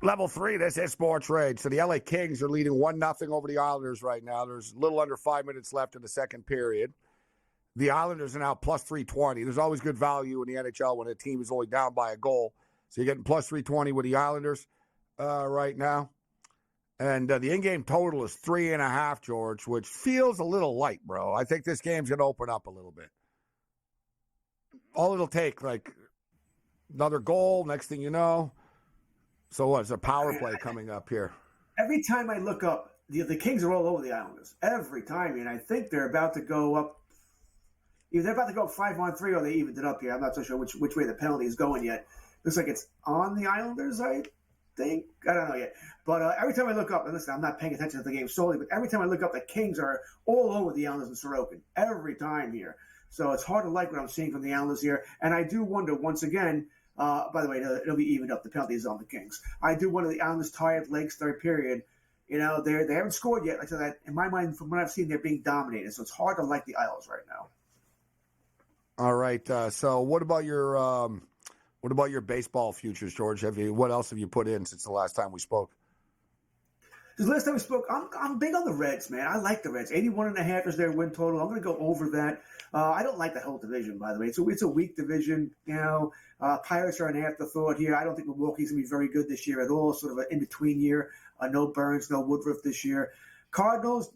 Level 3, this is SportsRage. So the LA Kings are leading 1-0 over the Islanders right now. There's a little under 5 minutes left in the second period. The Islanders are now plus 320. There's always good value in the NHL when a team is only down by a goal. So you're getting plus 320 with the Islanders right now. And the in-game total is 3.5, George, which feels a little light, bro. I think this game's going to open up a little bit. All it'll take, like, another goal, next thing you know. So what's a power play coming up here? Every time I look up, the Kings are all over the Islanders. Every time. And I think they're about to go up. Either they're about to go up 5-on-3 or they evened it up here. I'm not so sure which way the penalty is going yet. Looks like it's on the Islanders, I think. I don't know yet. But every time I look up, and listen, I'm not paying attention to the game solely, but every time I look up, the Kings are all over the Islanders and Sorokin. Every time here. So it's hard to like what I'm seeing from the Islanders here. And I do wonder, once again, by the way, it'll be evened up. The penalty is on the Kings. I do wonder the Islanders' tired legs third period. You know, they haven't scored yet. Like that, in my mind, from what I've seen, they're being dominated. So it's hard to like the Isles right now. All right. So what about your baseball futures, George? What else have you put in since the last time we spoke? The last time we spoke, I'm big on the Reds, man. I like the Reds. 81.5 is their win total. I'm going to go over that. I don't like the whole division, by the way. It's a weak division. You know, Pirates are an afterthought here. I don't think Milwaukee's going to be very good this year at all. Sort of an in-between year. No Burns, no Woodruff this year. Cardinals,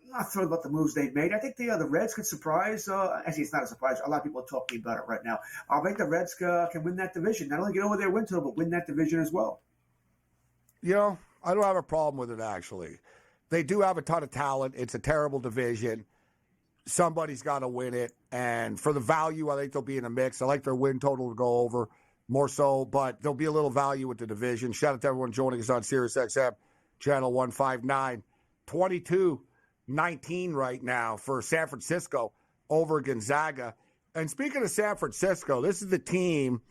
not thrilled about the moves they've made. I think the Reds could surprise. Actually, it's not a surprise. A lot of people are talking about it right now. I think the Reds can win that division. Not only get over their win total, but win that division as well. You know, I don't have a problem with it, actually. They do have a ton of talent. It's a terrible division. Somebody's got to win it. And for the value, I think they'll be in a mix. I like their win total to go over more so, but there'll be a little value with the division. Shout out to everyone joining us on SiriusXM, channel 159. 22-19 right now for San Francisco over Gonzaga. And speaking of San Francisco, this is the team.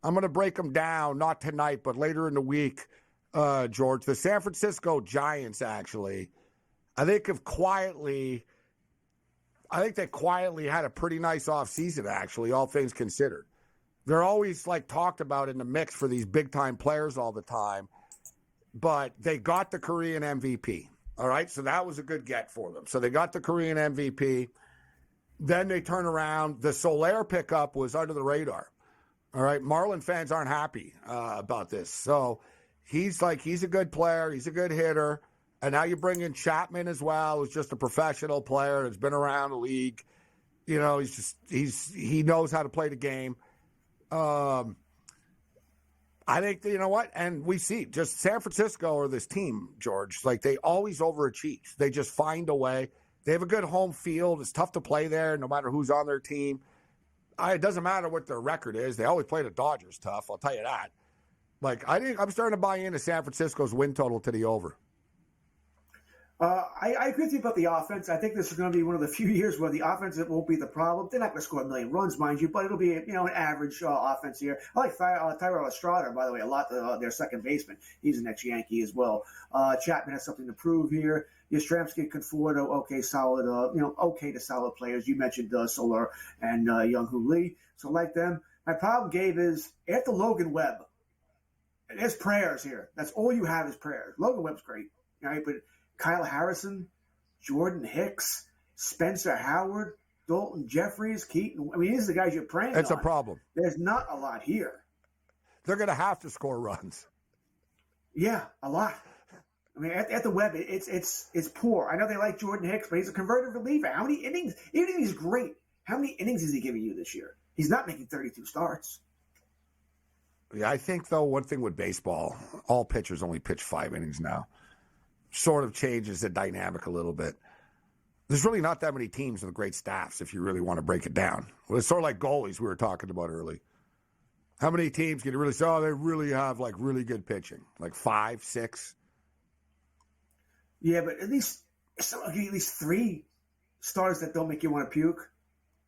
I'm going to break them down, not tonight, but later in the week. George, the San Francisco Giants, actually, I think they quietly had a pretty nice offseason, actually, all things considered. They're always, like, talked about in the mix for these big-time players all the time, but they got the Korean MVP, all right? So that was a good get for them. So they got the Korean MVP. Then they turn around. The Soler pickup was under the radar, all right? Marlin fans aren't happy about this. So he's a good player. He's a good hitter. And now you bring in Chapman as well, who's just a professional player that's been around the league. You know, he knows how to play the game. I think, you know what? And we see just San Francisco or this team, George, like they always overachieve. They just find a way. They have a good home field. It's tough to play there no matter who's on their team. It doesn't matter what their record is. They always play the Dodgers tough, I'll tell you that. Like, I'm starting to buy into San Francisco's win total to the over. I agree with you about the offense. I think this is going to be one of the few years where the offense won't be the problem. They're not going to score a million runs, mind you, but it'll be an average offense here. I like Tyrell Estrada, by the way, a lot. Their second baseman, he's an ex-Yankee as well. Chapman has something to prove here. Yastrzemski, Conforto, okay, solid. Okay to solid players. You mentioned Soler and Young-Hoo Lee, so like them. My problem, Gabe, is after Logan Webb, there's prayers here. That's all you have is prayers. Logan Webb's great, right? But Kyle Harrison, Jordan Hicks, Spencer Howard, Dalton Jeffries, Keaton. I mean, these are the guys you're praying on. It's a problem. There's not a lot here. They're going to have to score runs. Yeah, a lot. I mean, at the Webb, it's poor. I know they like Jordan Hicks, but he's a converted reliever. How many innings? Even if he's great, how many innings is he giving you this year? He's not making 32 starts. Yeah, I think, though, one thing with baseball, all pitchers only pitch 5 innings now. Sort of changes the dynamic a little bit. There's really not that many teams with great staffs if you really want to break it down. Well, it's sort of like goalies we were talking about early. How many teams can you really say, they really have, like, really good pitching? Like 5, 6? Yeah, but at least 3 stars that don't make you want to puke.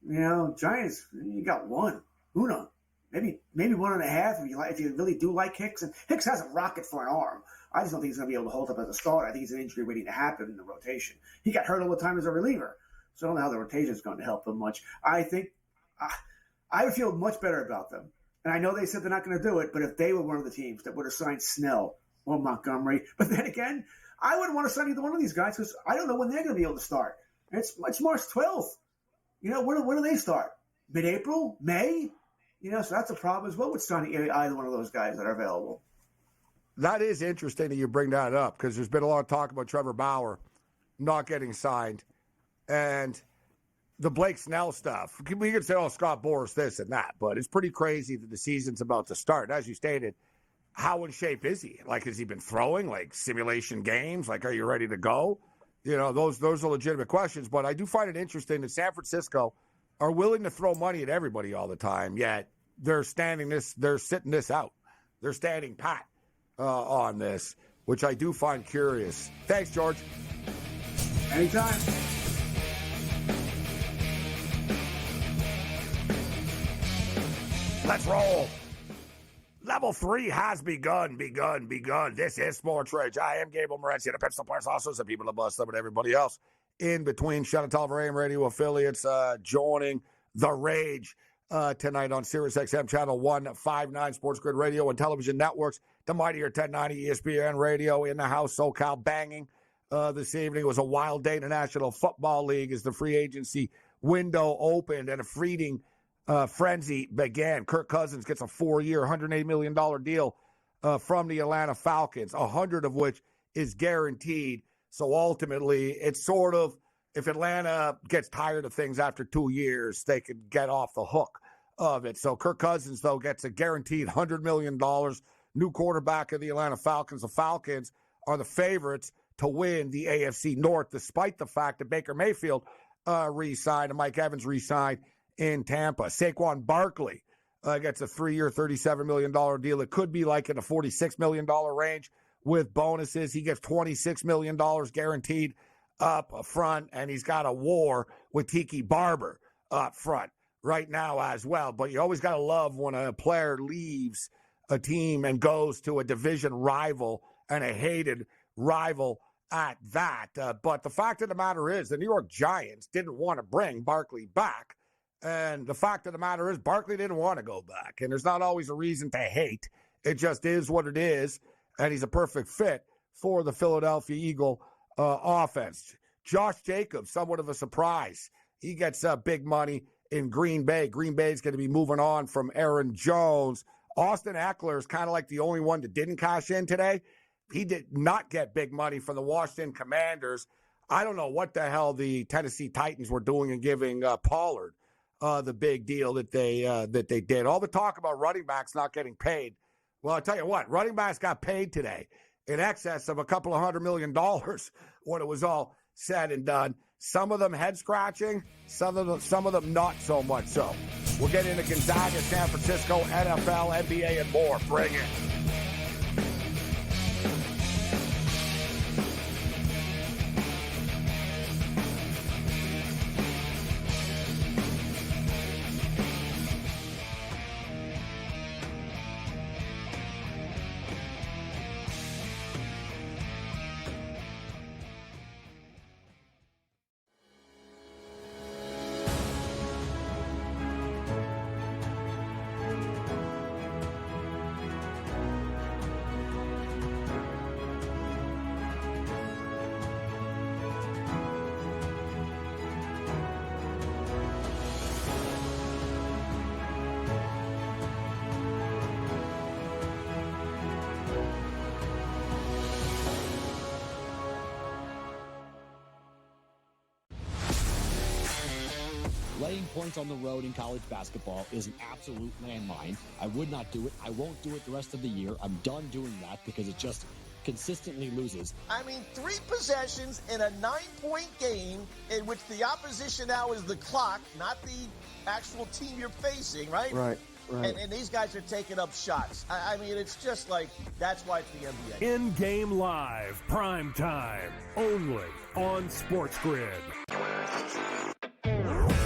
You know, Giants, you got 1. Who knows? Maybe 1.5 if you really do like Hicks. And Hicks has a rocket for an arm. I just don't think he's going to be able to hold up as a starter. I think he's an injury waiting to happen in the rotation. He got hurt all the time as a reliever. So I don't know how the rotation is going to help them much. I think I would feel much better about them And I know they said they're not going to do it, but if they were one of the teams that would have signed Snell or Montgomery, but then again, I wouldn't want to sign either one of these guys because I don't know when they're going to be able to start. It's March 12th. When do they start? Mid-April? May? So that's a problem as well with signing either one of those guys that are available. That is interesting that you bring that up because there's been a lot of talk about Trevor Bauer not getting signed. And the Blake Snell stuff, we could say, Scott Boras this and that, but it's pretty crazy that the season's about to start. As you stated, how in shape is he? Like, has he been throwing, like, simulation games? Like, are you ready to go? Those are legitimate questions. But I do find it interesting that San Francisco are willing to throw money at everybody all the time, yet they're sitting this out. They're standing pat on this, which I do find curious. Thanks, George. Anytime. Let's roll. Level 3 has begun. This is SportsRage. I am Gabriel Morency, the Pistol Players, also some people above them and everybody else in between. Shannon Tolliver AM radio affiliates joining the Rage tonight on SiriusXM Channel 159, SportsGrid Radio and Television Networks, the mightier 1090 ESPN Radio in the house, SoCal banging this evening. It was a wild day in the National Football League as the free agency window opened and a fleeting frenzy began. Kirk Cousins gets a 4-year, $180 million deal from the Atlanta Falcons, 100 of which is guaranteed. So ultimately, it's sort of, if Atlanta gets tired of things after 2 years, they could get off the hook of it. So Kirk Cousins, though, gets a guaranteed $100 million, new quarterback of the Atlanta Falcons. The Falcons are the favorites to win the AFC North, despite the fact that Baker Mayfield re-signed and Mike Evans re-signed in Tampa. Saquon Barkley gets a 3-year, $37 million deal. It could be like in a $46 million range with bonuses. He gets $26 million guaranteed up front, and he's got a war with Tiki Barber up front right now as well. But you always got to love when a player leaves a team and goes to a division rival and a hated rival at that. But the fact of the matter is the New York Giants didn't want to bring Barkley back. And the fact of the matter is Barkley didn't want to go back. And there's not always a reason to hate. It just is what it is. And he's a perfect fit for the Philadelphia Eagle offense. Josh Jacobs, somewhat of a surprise. He gets big money in Green Bay. Green Bay is going to be moving on from Aaron Jones. Austin Eckler is kind of like the only one that didn't cash in today. He did not get big money from the Washington Commanders. I don't know what the hell the Tennessee Titans were doing in giving Pollard the big deal that they did. All the talk about running backs not getting paid. Well, I'll tell you what, running backs got paid today in excess of a couple of $100 million when it was all said and done. Some of them head scratching, some of them not so much so. We'll get into Gonzaga, San Francisco, NFL, NBA, and more. Bring it. Laying points on the road in college basketball is an absolute landmine. I would not do it. I won't do it the rest of the year. I'm done doing that because it just consistently loses. I mean, 3 possessions in a 9-point game in which the opposition now is the clock, not the actual team you're facing, right? Right. And these guys are taking up shots. I mean, it's just like, that's why it's the NBA. In-game live, prime time, only on SportsGrid.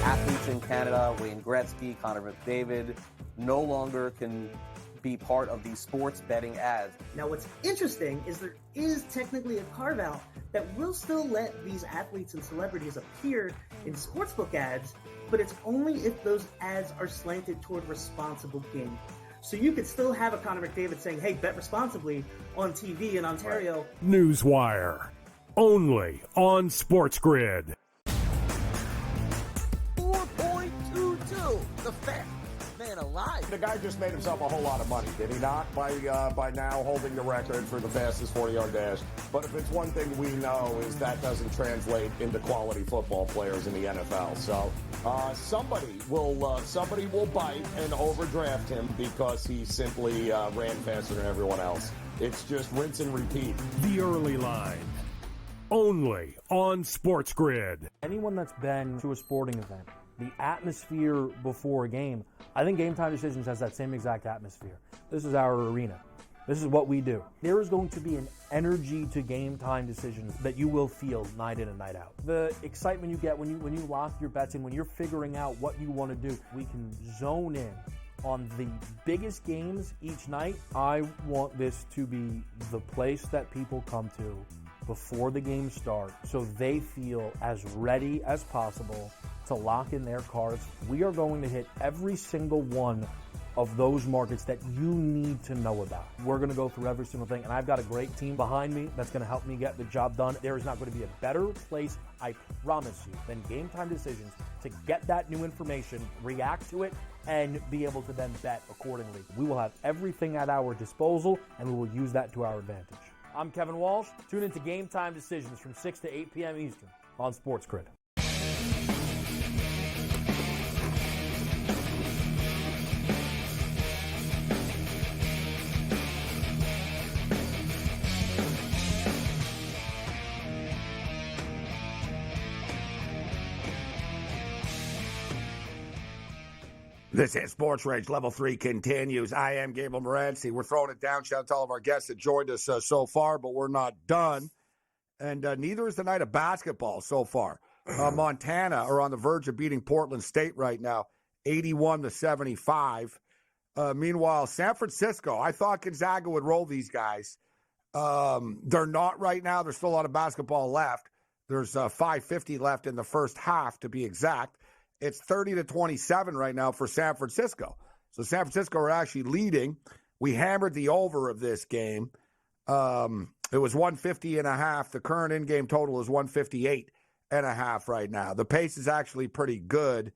Athletes in Canada, Wayne Gretzky, Connor McDavid, no longer can be part of these sports betting ads. Now, what's interesting is there is technically a carve-out that will still let these athletes and celebrities appear in sportsbook ads, but it's only if those ads are slanted toward responsible gaming. So you could still have a Connor McDavid saying, hey, bet responsibly on TV in Ontario. Newswire. Only on SportsGrid. 4.22. The fact. Man alive. The guy just made himself a whole lot of money, did he not? By now holding the record for the fastest 40-yard dash. But if it's one thing we know is that doesn't translate into quality football players in the NFL. So somebody will bite and overdraft him because he simply ran faster than everyone else. It's just rinse and repeat. The Early Line. Only on SportsGrid. Anyone that's been to a sporting event, the atmosphere before a game, I think Game Time Decisions has that same exact atmosphere. This is our arena. This is what we do. There is going to be an energy to Game Time Decisions that you will feel night in and night out. The excitement you get when you lock your bets in, when you're figuring out what you want to do, we can zone in on the biggest games each night. I want this to be the place that people come to before the games start so they feel as ready as possible to lock in their cards. We are going to hit every single one of those markets that you need to know about. We're going to go through every single thing, and I've got a great team behind me that's going to help me get the job done. There is not going to be a better place, I promise you, than Game Time Decisions to get that new information, react to it, and be able to then bet accordingly. We will have everything at our disposal, and we will use that to our advantage. I'm Kevin Walsh. Tune into Game Time Decisions from 6 to 8 p.m. Eastern on SportsGrid. This is SportsRage Level 3 continues. I am Gabriel Morency. We're throwing it down. Shout out to all of our guests that joined us so far, but we're not done. And neither is the night of basketball so far. Montana are on the verge of beating Portland State right now, 81-75. Meanwhile, San Francisco, I thought Gonzaga would roll these guys. They're not right now. There's still a lot of basketball left. There's 5:50 left in the first half, to be exact. It's 30-27 right now for San Francisco. So San Francisco are actually leading. We hammered the over of this game. It was 150.5. The current in-game total is 158.5 right now. The pace is actually pretty good.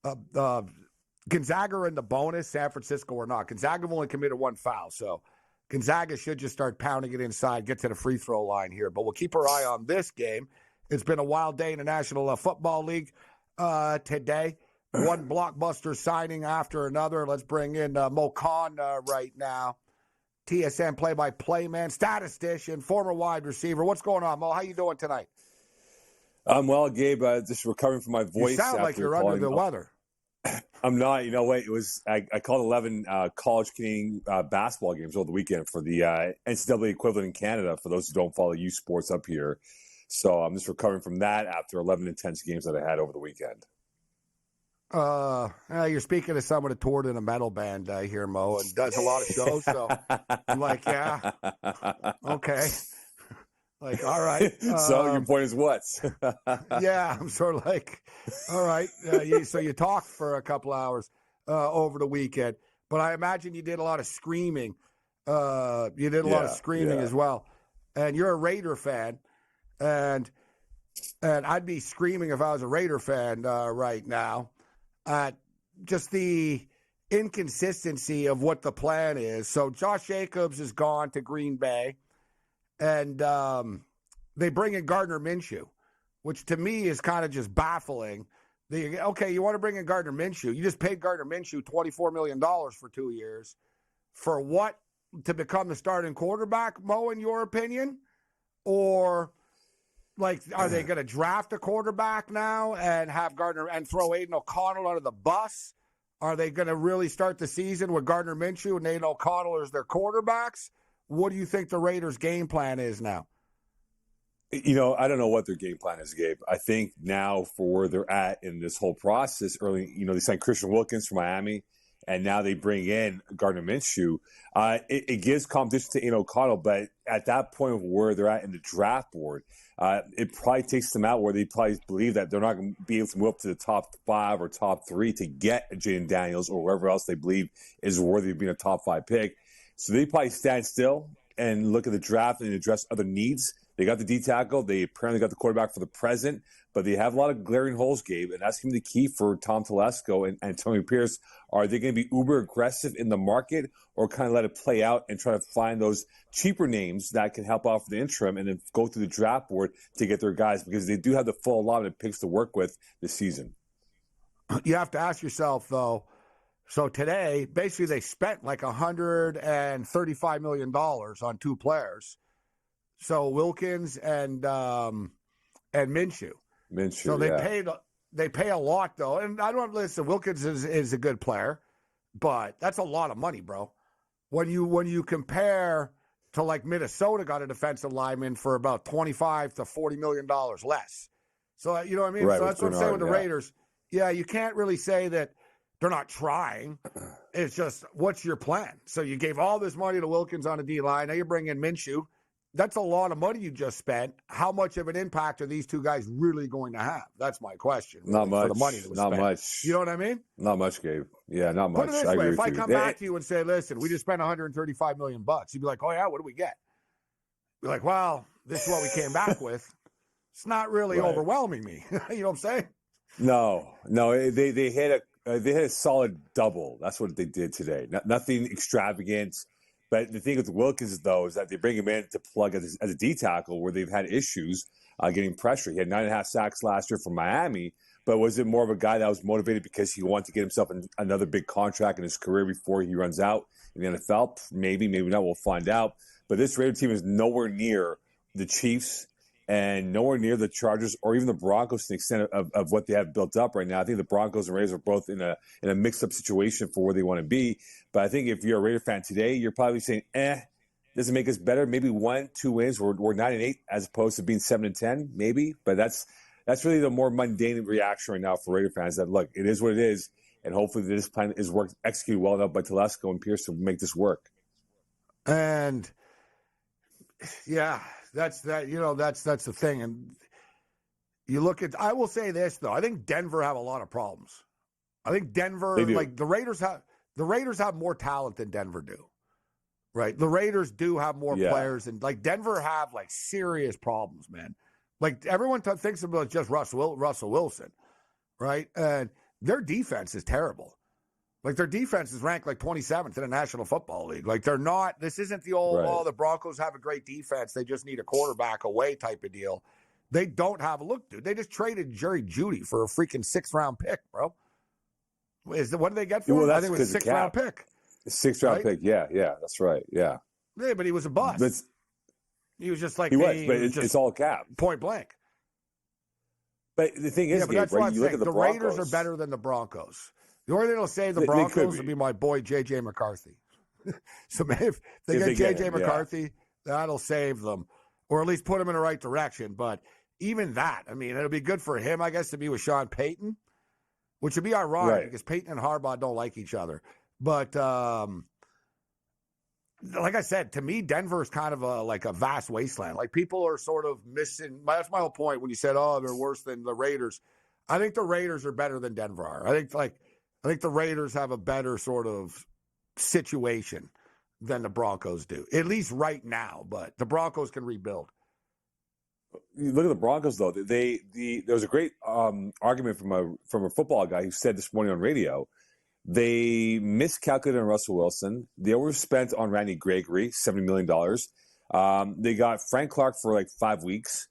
Gonzaga are in the bonus. San Francisco are not. Gonzaga have only committed one foul, so Gonzaga should just start pounding it inside, get to the free throw line here. But we'll keep our eye on this game. It's been a wild day in the National Football League. Today, one blockbuster signing after another. Let's bring in Mo Khan right now. TSN play-by-play man, statistician, former wide receiver. What's going on, Mo? How you doing tonight? I'm well, Gabe. Just recovering from my voice. You sound like you're under the weather. I'm not. You know what? It was I called 11 college Canadian basketball games over the weekend for the NCAA equivalent in Canada, for those who don't follow U Sports up here. So I'm just recovering from that after 11 intense games that I had over the weekend. You're speaking to someone that toured in a metal band here, Mo, and does a lot of shows. So I'm like, yeah, okay. Like, all right. So your point is what? Yeah, I'm sort of like, all right. So you talked for a couple hours over the weekend, but I imagine you did a lot of screaming. You did a lot of screaming as well. And you're a Raider fan. And I'd be screaming if I was a Raider fan right now at just the inconsistency of what the plan is. So Josh Jacobs is gone to Green Bay, and they bring in Gardner Minshew, which to me is kind of just baffling. Okay, you want to bring in Gardner Minshew. You just paid Gardner Minshew $24 million for 2 years. For what? To become the starting quarterback, Mo, in your opinion? Or... like, are they going to draft a quarterback now and have Gardner and throw Aiden O'Connell under the bus? Are they going to really start the season with Gardner Minshew and Aiden O'Connell as their quarterbacks? What do you think the Raiders' game plan is now? You know, I don't know what their game plan is, Gabe. I think now for where they're at in this whole process, early, they signed Christian Wilkins from Miami, and now they bring in Gardner Minshew. It gives competition to Ian O'Connell, but at that point of where they're at in the draft board, it probably takes them out where they probably believe that they're not going to be able to move up to the top 5 or top 3 to get Jaden Daniels or whoever else they believe is worthy of being a top 5 pick. So they probably stand still and look at the draft and address other needs. They got the D tackle. They apparently got the quarterback for the present, but they have a lot of glaring holes, Gabe, and that's going to be the key for Tom Telesco and Antonio Pierce. Are they going to be uber aggressive in the market or kind of let it play out and try to find those cheaper names that can help out for the interim and then go through the draft board to get their guys, because they do have the full allotment of picks to work with this season? You have to ask yourself, though, so today, basically they spent like $135 million on 2 players. So Wilkins and Minshew. So they pay a lot, though. And I don't listen. Wilkins is a good player, but that's a lot of money, bro. When you compare to like Minnesota got a defensive lineman for about $25 to $40 million less. So you know what I mean. Right, so that's what I'm saying with the yeah. Raiders. Yeah, you can't really say that they're not trying. It's just, what's your plan? So you gave all this money to Wilkins on a D line. Now you're bringing in Minshew. That's a lot of money you just spent. How much of an impact are these 2 guys really going to have? That's my question. Really, Not much. For the money that was not spent. much. You know what I mean? Not much, Gabe. Yeah, not much. Put it this way: if I come back to you and say, "Listen, we just spent $135 million," you'd be like, "Oh yeah, what do we get?" You're like, "Well, this is what we came back with." It's not really Right. overwhelming me. You know what I'm saying? No. They hit a solid double. That's what they did today. Nothing extravagant. But the thing with Wilkins, though, is that they bring him in to plug as a D tackle where they've had issues getting pressure. He had 9.5 sacks last year from Miami, but was it more of a guy that was motivated because he wanted to get himself another big contract in his career before he runs out in the NFL? Maybe not. We'll find out. But this Raider team is nowhere near the Chiefs and nowhere near the Chargers or even the Broncos to the extent of what they have built up right now. I think the Broncos and Raiders are both in a mixed-up situation for where they want to be. But I think if you're a Raider fan today, you're probably saying, does it make us better? Maybe 1-2 wins. We're 9-8 as opposed to being 7-10, maybe. But that's really the more mundane reaction right now for Raider fans, that, look, it is what it is, and hopefully this plan is executed well enough by Telesco and Pierce to make this work. And, yeah, that's the thing. And you look at, I will say this, though. I think Denver have a lot of problems. I think Denver, like the Raiders have more talent than Denver do. Right? The Raiders do have more players, and like Denver have like serious problems, man. Like everyone thinks about just Russell Wilson, right? And their defense is terrible. Like their defense is ranked like 27th in the National Football League. Like they're not. This isn't the old the Broncos have a great defense, they just need a quarterback away type of deal. They don't have a look, dude. They just traded Jerry Jeudy for a freaking 6th-round pick, bro. What did they get for him? I think it was a 6th-round pick. 6th-round pick, yeah, that's right, yeah. Yeah, but he was a bust. He was just like but it's all cap, point blank. But the thing is, Gabe, right? You look at the Broncos. Raiders are better than the Broncos. The only thing that'll save the Broncos will be my boy J.J. McCarthy. So maybe if they get J.J. McCarthy, that'll save them, or at least put them in the right direction. But even that, I mean, it'll be good for him, I guess, to be with Sean Payton, which would be ironic because Payton and Harbaugh don't like each other. But like I said, to me, Denver is kind of a vast wasteland. Like people are sort of missing. That's my whole point when you said, "Oh, they're worse than the Raiders." I think the Raiders are better than Denver are. I think the Raiders have a better sort of situation than the Broncos do, at least right now. But the Broncos can rebuild. You look at the Broncos, though. There was a great argument from a football guy who said this morning on radio. They miscalculated on Russell Wilson. They overspent on Randy Gregory, $70 million. They got Frank Clark for like 5 weeks.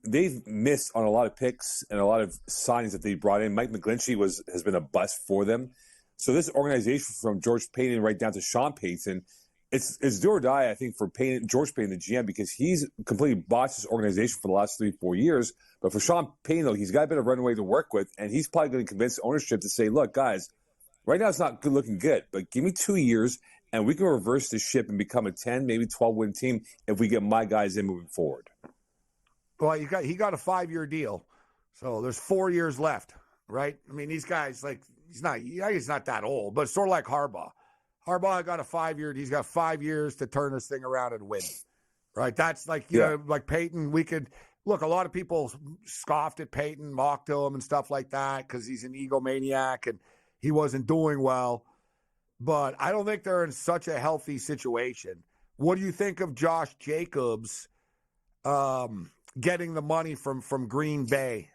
They've missed on a lot of picks and a lot of signings that they brought in. Mike McGlinchey has been a bust for them. So this organization, from George Payton right down to Sean Payton, it's do or die, I think, for George Payton, the GM, because he's completely botched this organization for the last 3-4 years. But for Sean Payton, though, he's got a bit of runway to work with, and he's probably going to convince ownership to say, look, guys, right now it's not looking good, but give me 2 years, and we can reverse the ship and become a 10, maybe 12-win team if we get my guys in moving forward. Well, he got a 5-year deal, so there's 4 years left, right? I mean, these guys, like, he's not that old, but sort of like Harbaugh. Harbaugh got a 5-year. He's got 5 years to turn this thing around and win. Right? That's like you know, like Peyton. We could look. A lot of people scoffed at Peyton, mocked him, and stuff like that because he's an egomaniac and he wasn't doing well. But I don't think they're in such a healthy situation. What do you think of Josh Jacobs getting the money from Green Bay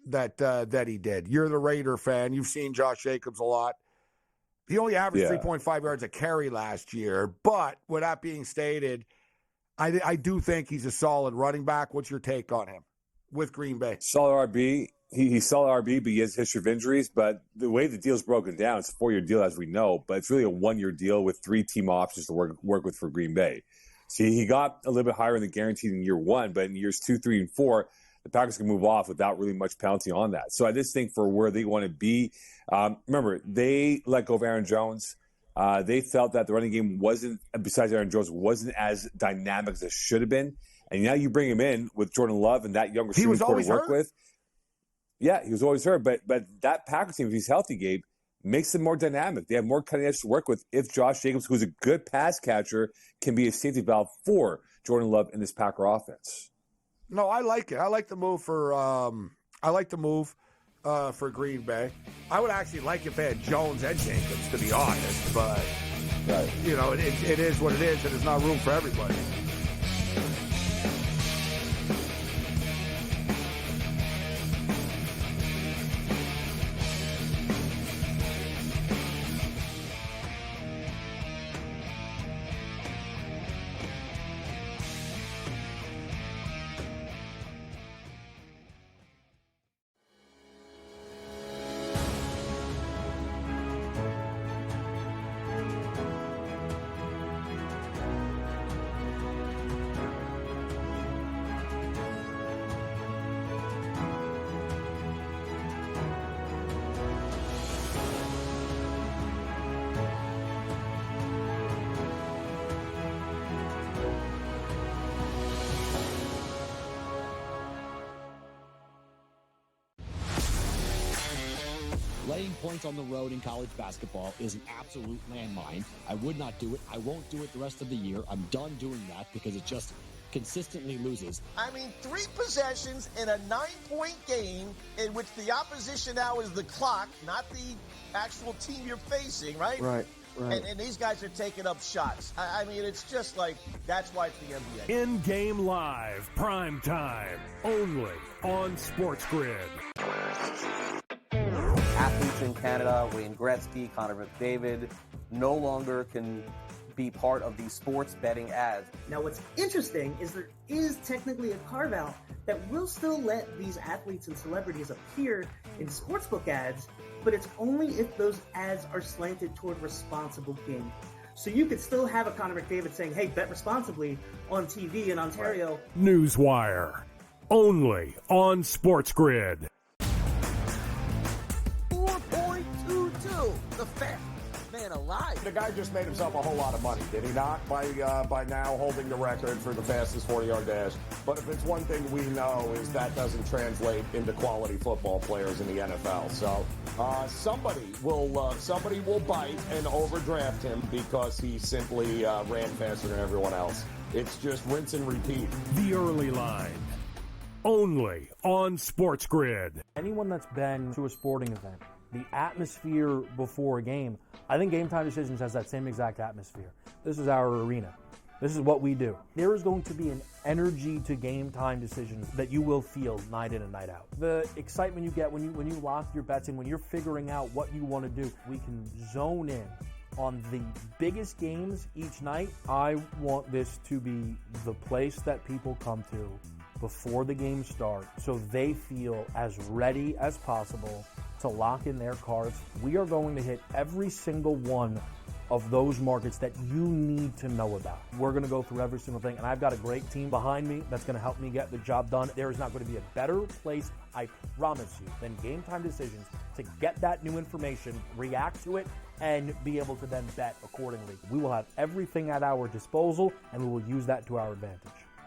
that he did? You're the Raider fan. You've seen Josh Jacobs a lot. He only averaged 3.5 yards a carry last year. But with that being stated, I do think he's a solid running back. What's your take on him with Green Bay? Solid RB. He's solid RB, but he has a history of injuries. But the way the deal's broken down, it's a 4-year deal, as we know, but it's really a 1-year deal with 3 team options to work with for Green Bay. See, he got a little bit higher in the guaranteed in year 1, but in years 2, 3, and 4, the Packers can move off without really much penalty on that. So I just think for where they want to be, remember, they let go of Aaron Jones. They felt that the running game wasn't, besides Aaron Jones, wasn't as dynamic as it should have been. And now you bring him in with Jordan Love and that younger receiving core to work with. Yeah, he was always hurt. But that Packers team, if he's healthy, Gabe, makes them more dynamic. They have more cutting edge to work with if Josh Jacobs, who's a good pass catcher, can be a safety valve for Jordan Love in this Packer offense. No, I like it. I like the move for Green Bay. I would actually like if they had Jones and Jacobs, to be honest. But you know, it is what it is, and there's not room for everybody. Laying points on the road in college basketball is an absolute landmine. I would not do it. I won't do it the rest of the year. I'm done doing that because it just consistently loses. I mean, 3 possessions in a 9-point game in which the opposition now is the clock, not the actual team you're facing, right? Right. And these guys are taking up shots. I mean, it's just like, that's why it's the NBA. In-game live, prime time, only on SportsGrid. Athletes in Canada, Wayne Gretzky, Connor McDavid, no longer can be part of these sports betting ads. Now, what's interesting is there is technically a carve-out that will still let these athletes and celebrities appear in sportsbook ads, but it's only if those ads are slanted toward responsible gaming. So you could still have a Connor McDavid saying, hey, bet responsibly on TV in Ontario. Newswire, only on SportsGrid. 4.22, the fastest man alive. The guy just made himself a whole lot of money, did he not? By now holding the record for the fastest 40-yard dash. But if it's one thing we know is that doesn't translate into quality football players in the NFL. So somebody will bite and overdraft him because he simply ran faster than everyone else. It's just rinse and repeat. The early line, only on SportsGrid. Anyone that's been to a sporting event, the atmosphere before a game, I think Game Time Decisions has that same exact atmosphere. This is our arena. This is what we do. There is going to be an energy to Game Time Decisions that you will feel night in and night out. The excitement you get when you lock your bets in, when you're figuring out what you want to do, we can zone in on the biggest games each night. I want this to be the place that people come to before the games start so they feel as ready as possible to lock in their cards. We are going to hit every single one of those markets that you need to know about. We're going to go through every single thing, and I've got a great team behind me that's going to help me get the job done. There is not going to be a better place, I promise you, than Game Time Decisions to get that new information, react to it, and be able to then bet accordingly. We will have everything at our disposal, and we will use that to our advantage.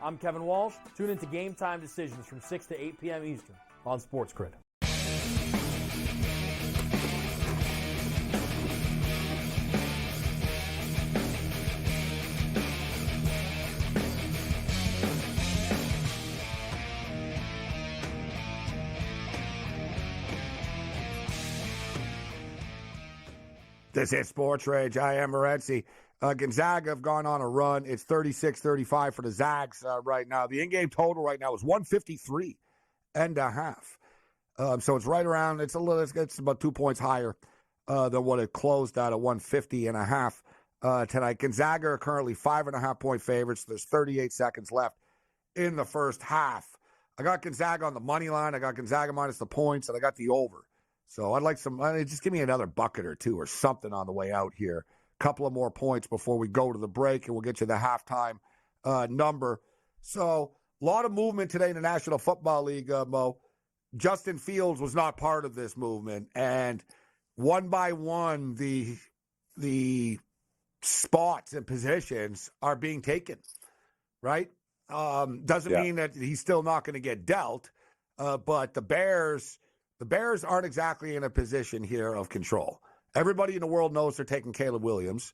I'm Kevin Walsh. Tune into Game Time Decisions from 6 to 8 p.m. Eastern on SportsGrid. This is Sports Rage. I am Morency. Gonzaga have gone on a run. It's 36-35 for the Zags right now. The in-game total right now is 153.5. So it's right around. It's about 2 points higher than what it closed at 150.5 tonight. Gonzaga are currently 5.5-point favorites. There's 38 seconds left in the first half. I got Gonzaga on the money line. I got Gonzaga minus the points, and I got the over. So I'd like just give me another bucket or two or something on the way out here. Couple of more points before we go to the break, and we'll get you the halftime number. So a lot of movement today in the National Football League, Mo. Justin Fields was not part of this movement, and one by one, the spots and positions are being taken, right? Doesn't mean that he's still not going to get dealt, but the Bears aren't exactly in a position here of control. Everybody in the world knows they're taking Caleb Williams.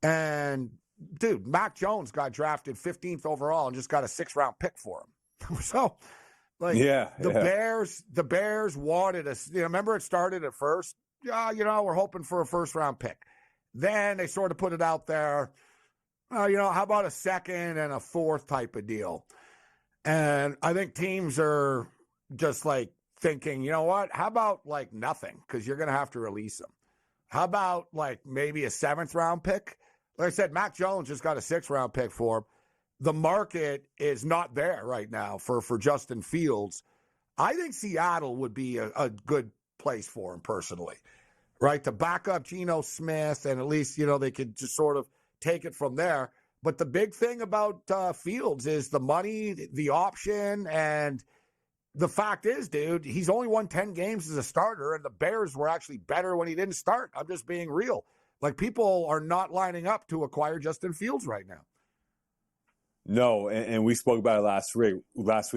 And, dude, Mac Jones got drafted 15th overall and just got a 6th-round pick for him. So, the Bears wanted us. Remember it started at first? We're hoping for a first-round pick. Then they sort of put it out there, how about a second and a fourth type of deal? And I think teams are just like thinking, you know what? How about like nothing? Because you're going to have to release them. How about like maybe a 7th-round pick? Like I said, Mac Jones just got a 6th-round pick for him. The market is not there right now for Justin Fields. I think Seattle would be a good place for him personally, right? To back up Geno Smith, and at least, they could just sort of take it from there. But the big thing about Fields is the money, the option, and the fact is, dude, he's only won 10 games as a starter, and the Bears were actually better when he didn't start. I'm just being real. Like, people are not lining up to acquire Justin Fields right now. No, and we spoke about it last week.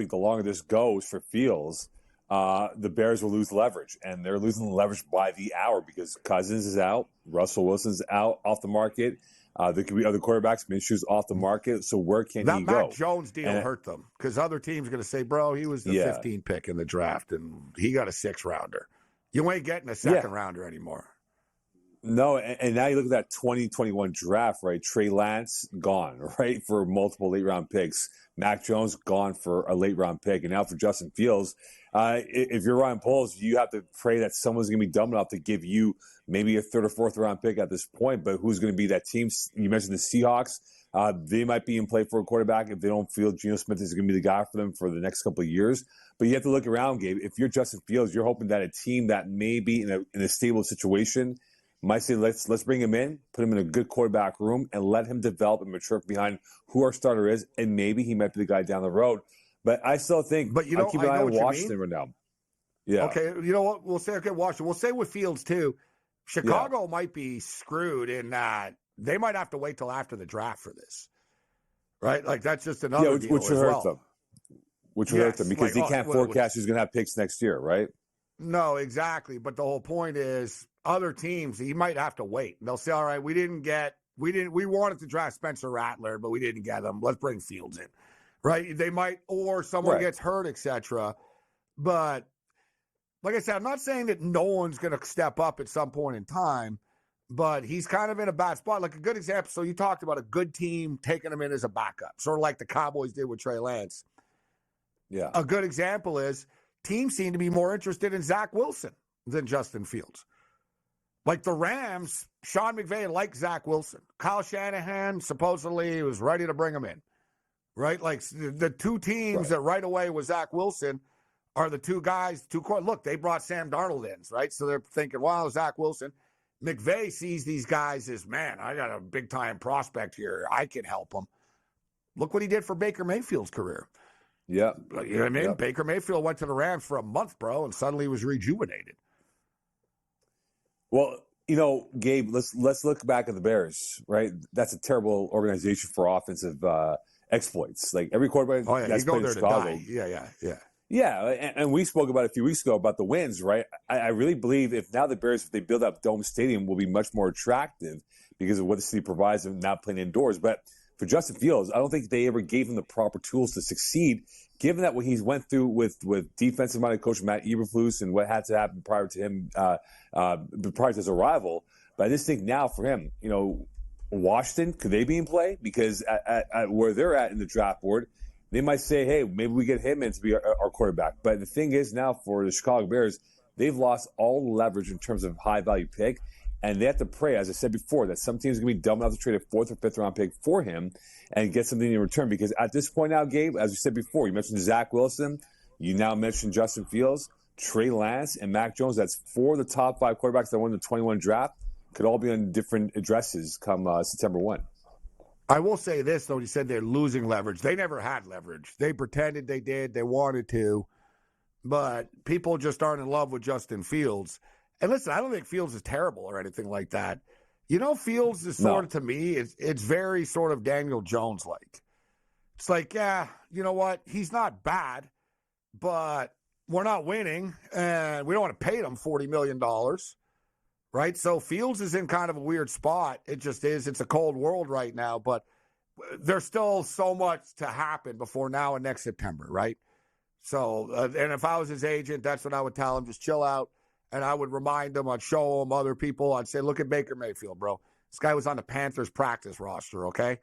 The longer this goes for Fields, the Bears will lose leverage, and they're losing the leverage by the hour because Cousins is out, Russell Wilson's out off the market. There could be other quarterbacks. Minshew's off the market. So where can he go? That Mac Jones deal hurt them because other teams are going to say, bro, he was the 15th pick in the draft, and he got a 6th-rounder. You ain't getting a 2nd-rounder anymore. No, and now you look at that 2021 draft, right? Trey Lance, gone, right, for multiple late-round picks. Mac Jones, gone for a late-round pick. And now for Justin Fields, if you're Ryan Poles, you have to pray that someone's going to be dumb enough to give you maybe a 3rd or 4th-round pick at this point. But who's going to be that team? You mentioned the Seahawks. They might be in play for a quarterback if they don't feel Geno Smith is going to be the guy for them for the next couple of years. But you have to look around, Gabe. If you're Justin Fields, you're hoping that a team that may be in a stable situation might say, let's bring him in, put him in a good quarterback room, and let him develop and mature behind who our starter is, and maybe he might be the guy down the road. But I still think I'll keep an eye on Washington right now. Yeah. Okay, you know what? We'll say, Washington. We'll say with Fields, too. Chicago might be screwed in that they might have to wait till after the draft for this. Right? Like, that's just another deal which would hurt them. Which would hurt them because he can't forecast who's going to have picks next year, right? No, exactly. But the whole point is other teams, he might have to wait. They'll say, all right, we wanted to draft Spencer Rattler, but we didn't get him. Let's bring Fields in. Right? They might, or someone gets hurt, etc. But like I said, I'm not saying that no one's going to step up at some point in time, but he's kind of in a bad spot. Like a good example, so you talked about a good team taking him in as a backup, sort of like the Cowboys did with Trey Lance. Yeah. A good example is teams seem to be more interested in Zach Wilson than Justin Fields. Like the Rams, Sean McVay liked Zach Wilson. Kyle Shanahan supposedly was ready to bring him in. Right? Like the two teams that right away was Zach Wilson are the two guys, look, they brought Sam Darnold in, right? So they're thinking, wow, Zach Wilson. McVay sees these guys as, man, I got a big-time prospect here. I can help him. Look what he did for Baker Mayfield's career. Yeah. You know what I mean? Yep. Baker Mayfield went to the Rams for a month, bro, and suddenly was rejuvenated. Well, Gabe, let's look back at the Bears, right? That's a terrible organization for offensive exploits. Like every quarterback that's played in Chicago. Yeah, and we spoke about it a few weeks ago about the wins, right? I really believe if now the Bears, if they build up Dome Stadium, will be much more attractive because of what the city provides them not playing indoors. But for Justin Fields, I don't think they ever gave him the proper tools to succeed, given that what he's went through with defensive-minded coach Matt Eberflus and what had to happen prior to him, prior to his arrival. But I just think now for him, Washington, could they be in play? Because at where they're at in the draft board, they might say, hey, maybe we get him in to be our quarterback. But the thing is now for the Chicago Bears, they've lost all leverage in terms of high-value pick, and they have to pray, as I said before, that some teams are going to be dumb enough to trade a 4th or 5th round pick for him and get something in return. Because at this point now, Gabe, as we said before, you mentioned Zach Wilson, you now mentioned Justin Fields, Trey Lance, and Mac Jones. That's 4 of the top 5 quarterbacks that won the 21 draft. Could all be on different addresses come September 1. I will say this, though. You said they're losing leverage. They never had leverage. They pretended they did. They wanted to. But people just aren't in love with Justin Fields. And listen, I don't think Fields is terrible or anything like that. Fields is sort of, to me, it's very sort of Daniel Jones-like. It's like, yeah, you know what? He's not bad, but we're not winning, and we don't want to pay him $40 million. Right? So Fields is in kind of a weird spot. It just is. It's a cold world right now, but there's still so much to happen before now and next September, right? So, and if I was his agent, that's what I would tell him. Just chill out. And I would remind him, I'd show him other people. I'd say, look at Baker Mayfield, bro. This guy was on the Panthers practice roster, okay?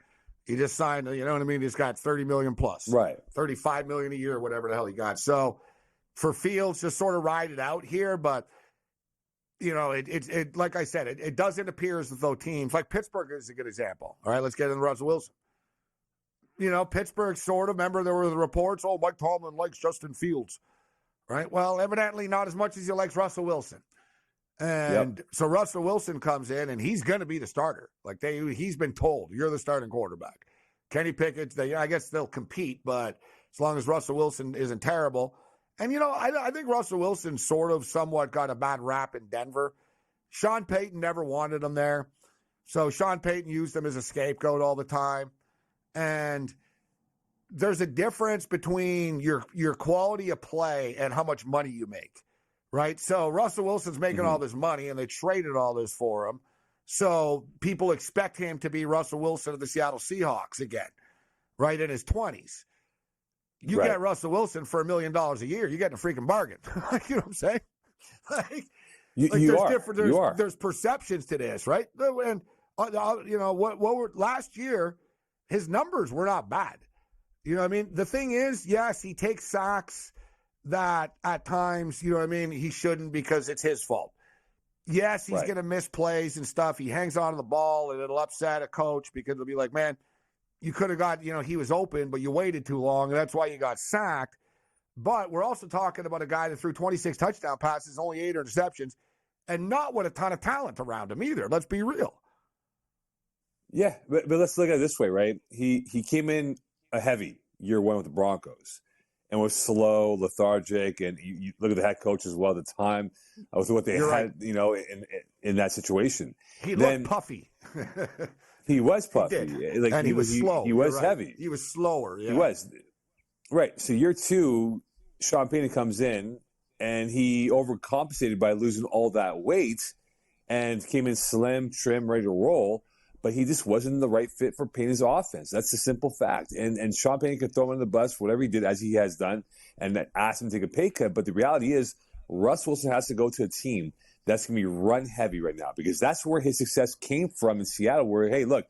He just signed, you know what I mean? He's got $30 million plus. Right. $35 million a year, whatever the hell he got. So for Fields, just sort of ride it out here, but it like I said, it doesn't appear as though teams like Pittsburgh is a good example. All right, let's get into Russell Wilson. Pittsburgh sort of, remember there were the reports, Mike Tomlin likes Justin Fields. Right? Well, evidently not as much as he likes Russell Wilson. And so Russell Wilson comes in and he's going to be the starter. Like he's been told, you're the starting quarterback. Kenny Pickett, I guess they'll compete, but as long as Russell Wilson isn't terrible. And, I think Russell Wilson sort of somewhat got a bad rap in Denver. Sean Payton never wanted him there. So Sean Payton used him as a scapegoat all the time. And there's a difference between your quality of play and how much money you make, right? So Russell Wilson's making all this money, and they traded all this for him. So people expect him to be Russell Wilson of the Seattle Seahawks again, right, in his 20s. You get Russell Wilson for $1 million a year, you're getting a freaking bargain. You know what I'm saying? There's perceptions to this, right? And last year, his numbers were not bad. You know what I mean? The thing is, yes, he takes sacks that at times, he shouldn't because it's his fault. Yes, he's going to miss plays and stuff. He hangs on to the ball, and it'll upset a coach because it'll be like, man, you could have got, he was open, but you waited too long, and that's why you got sacked. But we're also talking about a guy that threw 26 touchdown passes, only 8 interceptions, and not with a ton of talent around him either. Let's be real. Yeah, but let's look at it this way, right? He came in a heavy year 1 with the Broncos and was slow, lethargic, and you look at the head coach as well at the time. Was what they had, in that situation. He looked puffy. He was puffy. And he was slow. He was heavy. He was slower. Yeah. He was. Right. So year 2, Sean Payton comes in, and he overcompensated by losing all that weight and came in slim, trim, ready to roll. But he just wasn't the right fit for Payton's offense. That's the simple fact. And Sean Payton could throw him under the bus for whatever he did, as he has done, and asked him to take a pay cut. But the reality is, Russ Wilson has to go to a team that's going to be run heavy right now, because that's where his success came from in Seattle, where, hey, look,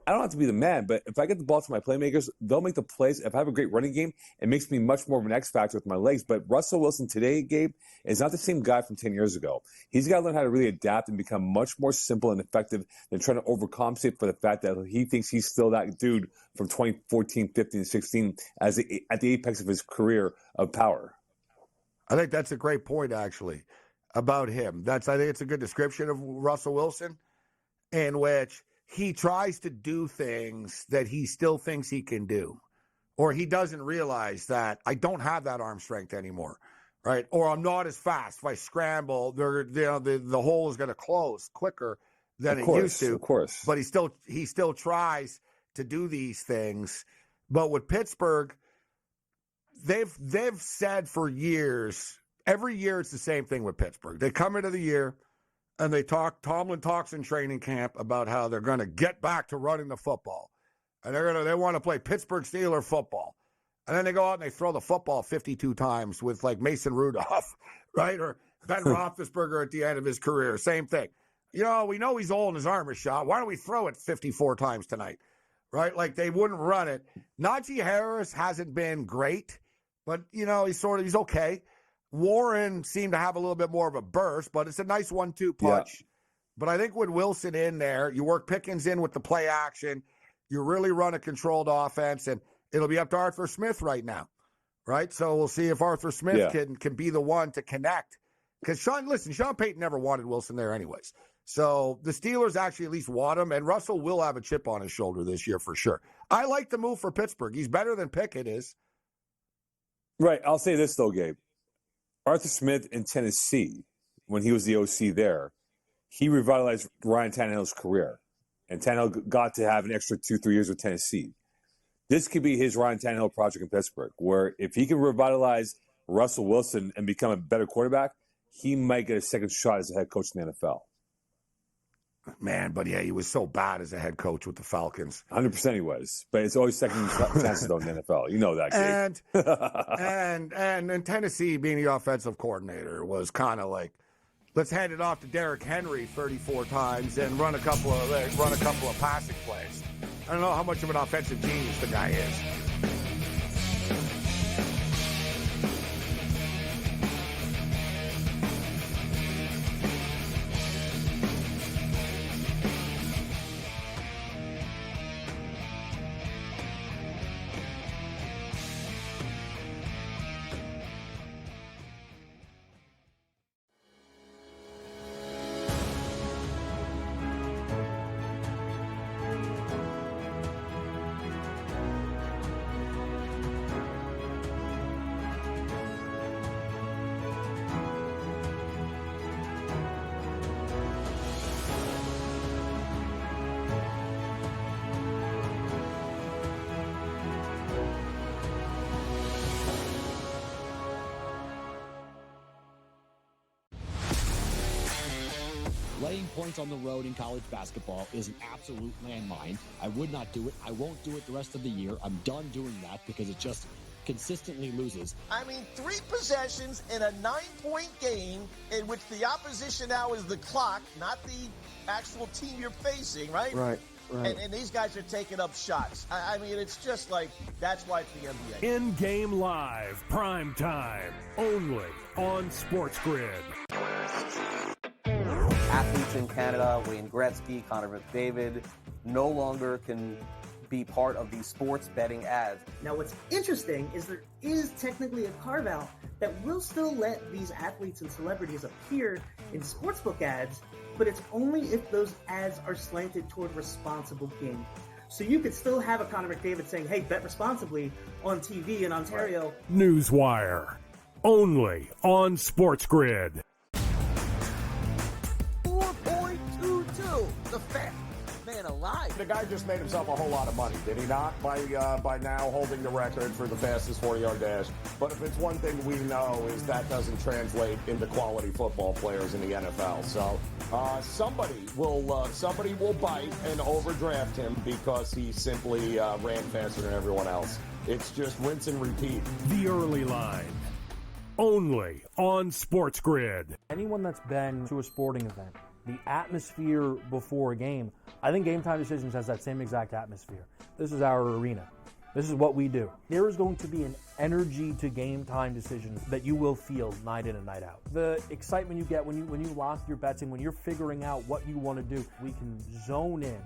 I don't have to be the man, but if I get the ball to my playmakers, they'll make the plays. If I have a great running game, it makes me much more of an X factor with my legs. But Russell Wilson today, Gabe, is not the same guy from 10 years ago. He's got to learn how to really adapt and become much more simple and effective than trying to overcompensate for the fact that he thinks he's still that dude from 2014, 15, 16 at the apex of his career of power. I think that's a great point, actually, about him. I think it's a good description of Russell Wilson, in which he tries to do things that he still thinks he can do, or he doesn't realize that I don't have that arm strength anymore, right? Or I'm not as fast. If I scramble, the hole is going to close quicker than it used to. Of course. But he still tries to do these things. But with Pittsburgh, they've said for years, every year it's the same thing with Pittsburgh. They come into the year, and Tomlin talks in training camp about how they're going to get back to running the football. And they want to play Pittsburgh Steelers football. And then they go out and they throw the football 52 times with like Mason Rudolph, right? Or Ben Roethlisberger at the end of his career. Same thing. we know he's old and his arm is shot. Why don't we throw it 54 times tonight? Right? Like they wouldn't run it. Najee Harris hasn't been great, but, he's okay. Warren seemed to have a little bit more of a burst, but it's a nice 1-2 punch. Yeah. But I think with Wilson in there, you work Pickens in with the play action, you really run a controlled offense, and it'll be up to Arthur Smith right now, right? So we'll see if Arthur Smith can be the one to connect. Because Sean Payton never wanted Wilson there anyways. So the Steelers actually at least want him, and Russell will have a chip on his shoulder this year for sure. I like the move for Pittsburgh. He's better than Pickett is. Right. I'll say this, though, Gabe. Arthur Smith in Tennessee, when he was the OC there, he revitalized Ryan Tannehill's career. And Tannehill got to have an extra 2-3 years with Tennessee. This could be his Ryan Tannehill project in Pittsburgh, where if he can revitalize Russell Wilson and become a better quarterback, he might get a second shot as a head coach in the NFL. Man, but yeah, he was so bad as a head coach with the Falcons. 100% he was. But it's always second chances, though, in the NFL. You know that, Gabe. And Tennessee being the offensive coordinator was kind of like, let's hand it off to Derrick Henry 34 times and run a couple of passing plays. I don't know how much of an offensive genius the guy is. Laying points on the road in college basketball is an absolute landmine. I would not do it. I won't do it the rest of the year. I'm done doing that because it just consistently loses. I mean, 3 possessions in a 9-point game in which the opposition now is the clock, not the actual team you're facing, right? Right. And these guys are taking up shots. I mean, it's just like, that's why it's the NBA. In-game live, prime time, only on SportsGrid. Athletes in Canada, Wayne Gretzky, Connor McDavid, no longer can be part of these sports betting ads. Now, what's interesting is there is technically a carve-out that will still let these athletes and celebrities appear in sportsbook ads, but it's only if those ads are slanted toward responsible gaming. So you could still have a Connor McDavid saying, hey, bet responsibly on TV in Ontario. Newswire, only on SportsGrid. 4.22, the fat man alive. The guy just made himself a whole lot of money, did he not? By now holding the record for the fastest 40-yard dash. But if it's one thing we know is that doesn't translate into quality football players in the NFL. So somebody will bite and overdraft him because he simply ran faster than everyone else. It's just rinse and repeat. The early line, only on SportsGrid. Anyone that's been to a sporting event, the atmosphere before a game, I think Game Time Decisions has that same exact atmosphere. This is our arena. This is what we do. There is going to be an energy to Game Time Decisions that you will feel night in and night out. The excitement you get when you lock your bets in, when you're figuring out what you want to do, we can zone in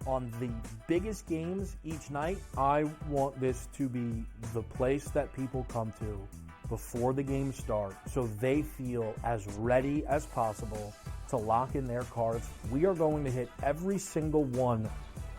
on the biggest games each night. I want this to be the place that people come to before the games start so they feel as ready as possible to lock in their cards. We are going to hit every single one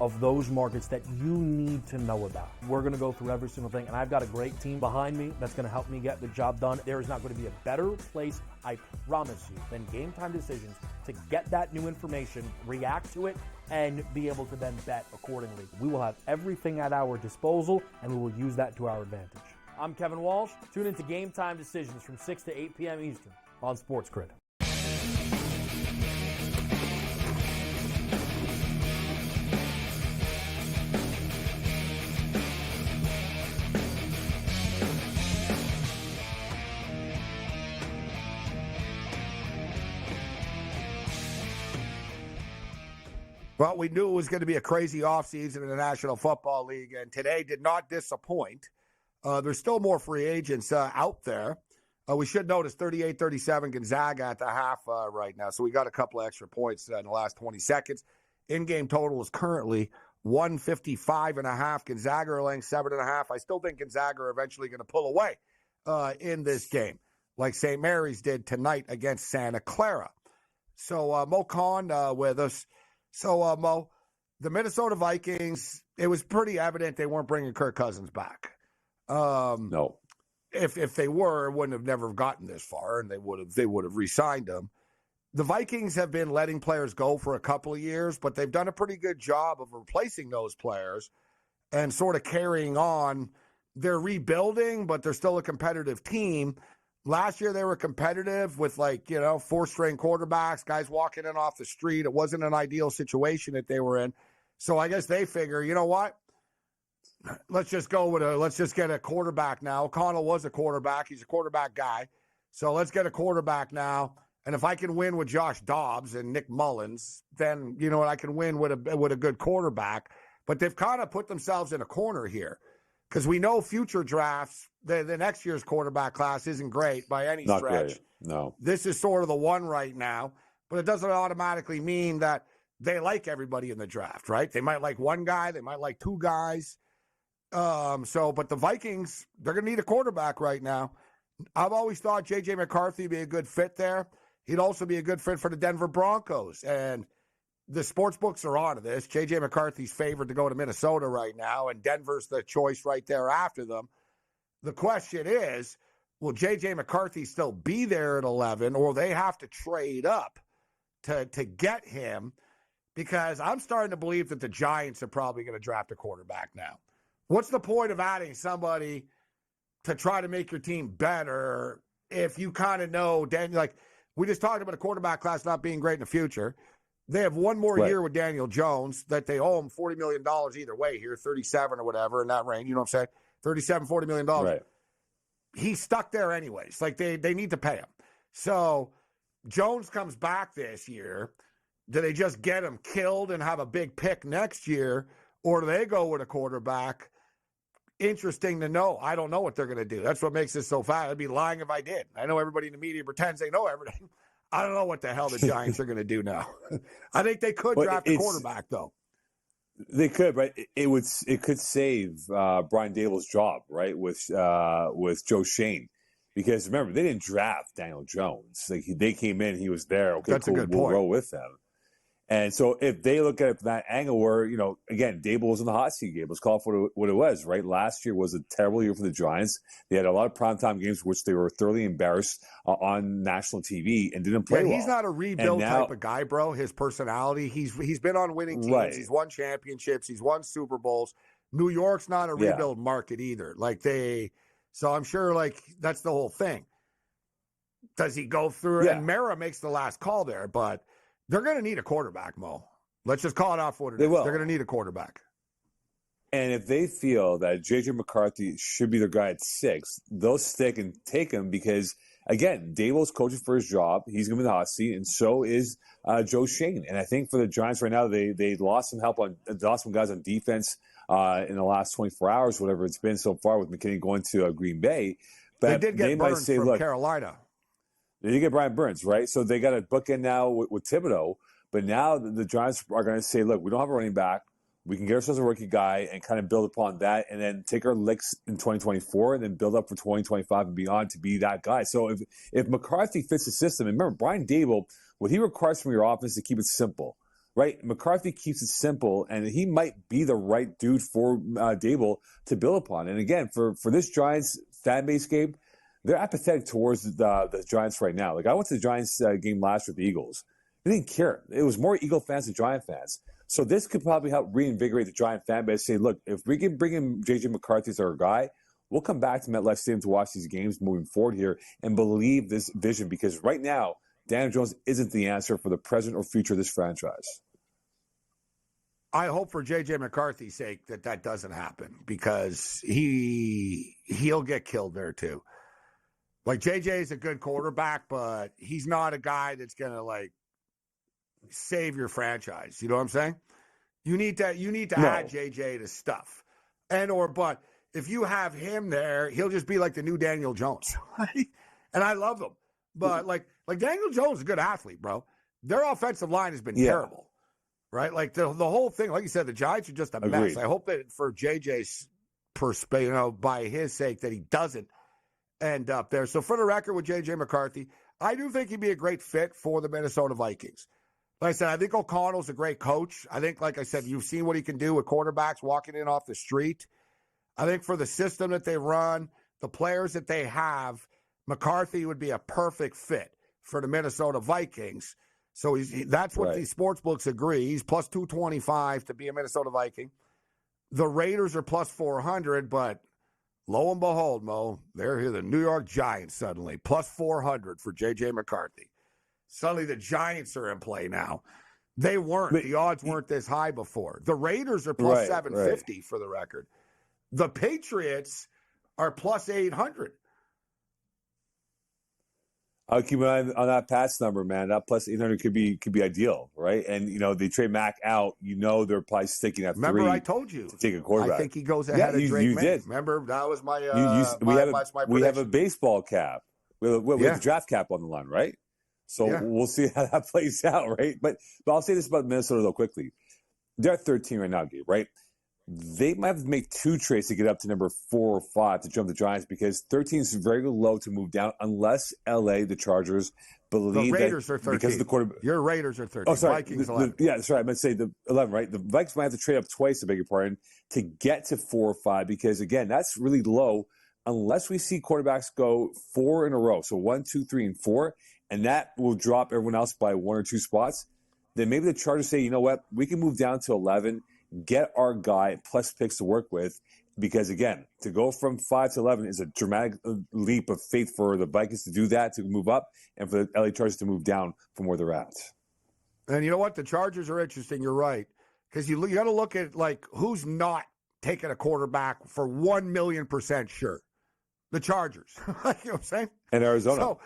of those markets that you need to know about. We're going to go through every single thing, and I've got a great team behind me that's going to help me get the job done. There is not going to be a better place, I promise you, than Game Time Decisions to get that new information, react to it, and be able to then bet accordingly. We will have everything at our disposal, and we will use that to our advantage. I'm Kevin Walsh. Tune into Game Time Decisions from 6 to 8 p.m. Eastern on SportsGrid. Well, we knew it was going to be a crazy offseason in the National Football League, and today did not disappoint. There's still more free agents out there. We should notice 38-37 Gonzaga at the half right now, so we got a couple of extra points in the last 20 seconds. In-game total is currently 155.5. Gonzaga are laying 7.5. I still think Gonzaga are eventually going to pull away in this game, like St. Mary's did tonight against Santa Clara. So Mo Khan with us. So, Mo, the Minnesota Vikings, it was pretty evident they weren't bringing Kirk Cousins back. No. If they were, it wouldn't have never gotten this far, and they would have re-signed him. The Vikings have been letting players go for a couple of years, but they've done a pretty good job of replacing those players and sort of carrying on. They're rebuilding, but they're still a competitive team. Last year, they were competitive with, 4-string quarterbacks, guys walking in off the street. It wasn't an ideal situation that they were in. So I guess they figure, you know what? Let's just get a quarterback now. O'Connell was a quarterback. He's a quarterback guy. So let's get a quarterback now. And if I can win with Josh Dobbs and Nick Mullins, then, you know what, I can win with a good quarterback. But they've kind of put themselves in a corner here. Because we know future drafts, the next year's quarterback class isn't great by any Not stretch. great. No. This is sort of the one right now, but it doesn't automatically mean that they like everybody in the draft, right? They might like one guy, they might like two guys. But the Vikings, they're going to need a quarterback right now. I've always thought J.J. McCarthy would be a good fit there. He'd also be a good fit for the Denver Broncos. And the sports books are on to this. J.J. McCarthy's favored to go to Minnesota right now, and Denver's the choice right there after them. The question is, will J.J. McCarthy still be there at 11, or they have to trade up to get him? Because I'm starting to believe that the Giants are probably going to draft a quarterback now. What's the point of adding somebody to try to make your team better if you kind of know, we just talked about a quarterback class not being great in the future. They have one more year with Daniel Jones that they owe him $40 million either way here, 37 or whatever in that range. You know what I'm saying? $40 million. Right. He's stuck there anyways. They need to pay him. So Jones comes back this year. Do they just get him killed and have a big pick next year? Or do they go with a quarterback? Interesting to know. I don't know what they're going to do. That's what makes this so fast. I'd be lying if I did. I know everybody in the media pretends they know everything. I don't know what the hell the Giants are going to do now. I think they could draft a quarterback, though. They could, but it could save Brian Dable's job, right, with Joe Shane. Because remember, they didn't draft Daniel Jones. They came in, he was there. Okay, that's cool, a good we'll point. roll with them. And so if they look at it from that angle where, again, Dable was in the hot seat. It was called for what it was, right? Last year was a terrible year for the Giants. They had a lot of primetime games, which they were thoroughly embarrassed on national TV and didn't play well. He's not a rebuild type of guy, bro. His personality, he's been on winning teams. Right. He's won championships. He's won Super Bowls. New York's not a rebuild market either. So I'm sure, that's the whole thing. Does he go through it? And Mara makes the last call there, but they're going to need a quarterback, Mo. Let's just call it off what it is. They're going to need a quarterback. And if they feel that J.J. McCarthy should be their guy at 6, they'll stick and take him because, again, Dable's coaching for his job. He's going to be in the hot seat, and so is Joe Shane. And I think for the Giants right now, they lost some guys on defense in the last 24 hours, whatever it's been so far with McKinney going to Green Bay. But they did get Burns from Carolina. They did get Brian Burns, right? So they got a bookend now with Thibodeau. But now the Giants are going to say, look, we don't have a running back. We can get ourselves a rookie guy and kind of build upon that and then take our licks in 2024 and then build up for 2025 and beyond to be that guy. So if McCarthy fits the system, and remember, Brian Dable, what he requires from your offense is to keep it simple, right? McCarthy keeps it simple, and he might be the right dude for Dable to build upon. And again, for this Giants fan base, Gabe, they're apathetic towards the Giants right now. I went to the Giants game last with the Eagles. They didn't care. It was more Eagle fans than Giant fans. So this could probably help reinvigorate the Giant fan base. Say, look, if we can bring in J.J. McCarthy as our guy, we'll come back to MetLife Stadium to watch these games moving forward here and believe this vision. Because right now, Daniel Jones isn't the answer for the present or future of this franchise. I hope for J.J. McCarthy's sake that doesn't happen because he'll get killed there too. J.J. is a good quarterback, but he's not a guy that's going to save your franchise. You know what I'm saying? You need to No. add JJ to stuff. But if you have him there, he'll just be like the new Daniel Jones. And I love him. But like Daniel Jones is a good athlete, bro. Their offensive line has been terrible. Right? Like the whole thing, like you said, the Giants are just a mess. I hope that for JJ's perspective, by his sake, that he doesn't end up there. So for the record with JJ McCarthy, I do think he'd be a great fit for the Minnesota Vikings. Like I said, I think O'Connell's a great coach. I think, like I said, you've seen what he can do with quarterbacks walking in off the street. I think for the system that they run, the players that they have, McCarthy would be a perfect fit for the Minnesota Vikings. So that's what these sports books agree. He's plus 225 to be a Minnesota Viking. The Raiders are plus 400, but lo and behold, Mo, they're here. The New York Giants suddenly plus 400 for J.J. McCarthy. Suddenly the Giants are in play now. They weren't. The odds weren't this high before. The Raiders are plus 750 for the record. The Patriots are plus 800. I'll keep an eye on that pass number, man. That plus 800 could be ideal, right? And, they trade Mac out. They're probably sticking at 3. Remember, I told you. To take a quarterback. I think he goes ahead of Drake May. Did. Remember, that was my we have a baseball cap. We have the draft cap on the line, right? So we'll see how that plays out, right? But I'll say this about Minnesota, though, quickly. They're at 13 right now, Gabe, right? They might have to make 2 trades to get up to number 4 or 5 to jump the Giants because 13 is very low to move down unless LA, the Chargers, believe the Raiders that are 13. because of the quarterback. Your Raiders are 13. Oh, sorry. Vikings 11. That's right. I meant to say the 11, right? The Vikings might have to trade up twice, I beg your pardon, to get to 4 or 5 because, again, that's really low unless we see quarterbacks go 4 in a row. So 1, 2, 3, and 4, and that will drop everyone else by 1 or 2 spots. Then maybe the Chargers say, you know what, we can move down to 11, get our guy plus picks to work with because, again, to go from 5 to 11 is a dramatic leap of faith for the Vikings to do that, to move up, and for the LA Chargers to move down from where they're at. And you know what? The Chargers are interesting. You're right. Because you got to look at, who's not taking a quarterback for 1,000,000% sure. The Chargers. You know what I'm saying? And Arizona.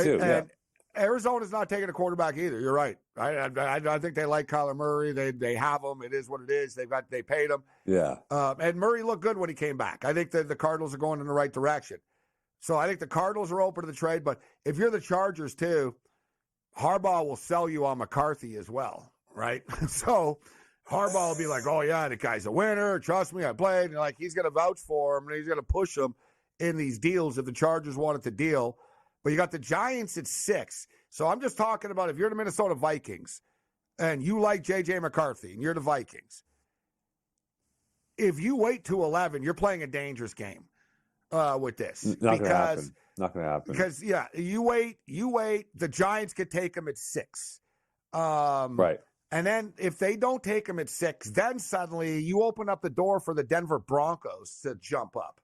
Too. And Arizona's not taking a quarterback either. You're right. I think they like Kyler Murray. They have him. It is what it is. They paid him. Yeah. And Murray looked good when he came back. I think that the Cardinals are going in the right direction. So I think the Cardinals are open to the trade. But if you're the Chargers too, Harbaugh will sell you on McCarthy as well, right? So Harbaugh will be like, "Oh yeah, the guy's a winner. Trust me, I played." And he's going to vouch for him and he's going to push him in these deals if the Chargers wanted to deal. But you got the Giants at 6. So I'm just talking about if you're the Minnesota Vikings and you like J.J. McCarthy and you're the Vikings, if you wait to 11, you're playing a dangerous game with this. Not going to happen. Not going to happen. Because, you wait. The Giants could take him at 6. Right. And then if they don't take him at 6, then suddenly you open up the door for the Denver Broncos to jump up.